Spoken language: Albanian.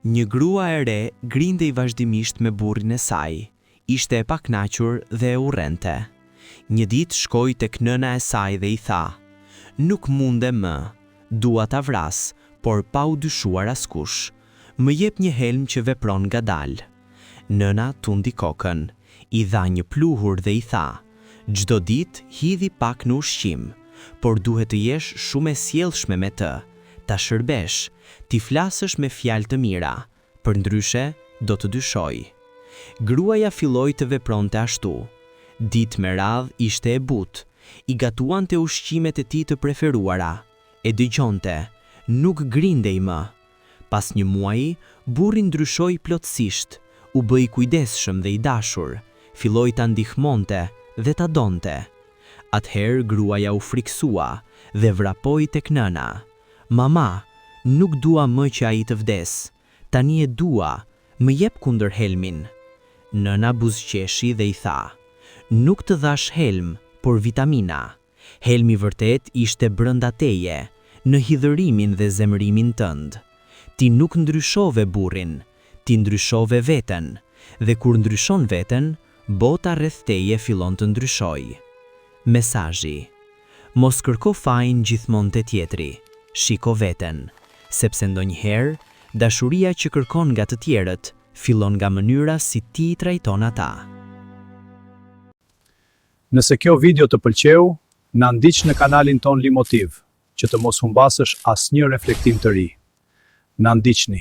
Një grua e re grindej vazhdimisht me burrin e saj. Ishte e pakënaqur dhe e urrente. Një ditë shkoi tek nëna e saj dhe i tha: "Nuk munde më, dua ta vras, por pa u dyshuar askush. Më jep një helm që vepron ngadalë." Nëna tundi kokën, i dha një pluhur dhe i tha: "Çdo ditë hidhi pak në ushqim, por duhet të jesh shumë e sjellshme me të, ta shërbesh, ti flasësh me fjalë të mira, përndryshe do të dyshoj." Gruaja filloi të vepronte ashtu. Ditë me radhë ishte e butë, i gatuante ushqimet e tij të preferuara, e dëgjonte, nuk grindej më. Pas një muaji, burri ndryshoi plotësisht, u bë i kujdesshëm dhe i dashur, filloi ta ndihmonte dhe ta donte. Atëherë gruaja u friksua dhe vrapoi tek nëna: "Mama, nuk dua më që ai të vdes. Tani e dua, më jep kundër helmin." Nëna buzëqeshi dhe i tha: "Nuk të dhash helm, por vitamina. Helmi vërtet ishte brenda teje, në hidhërimin dhe zemërimin tënd. Ti nuk ndryshove burrin, ti ndryshove veten, dhe kur ndryshon veten, bota rreth teje fillon të ndryshojë." Mesazhi: mos kërko fajin gjithmonë te tjetri, shiko veten, sepse ndonjëherë dashuria që kërkon nga të tjerët fillon nga mënyra si ti i trajton ata. Nëse kjo video të pëlqeu, na ndiq në kanalin ton Limotiv, që të mos humbasësh asnjë reflektim të ri. Na ndiqni.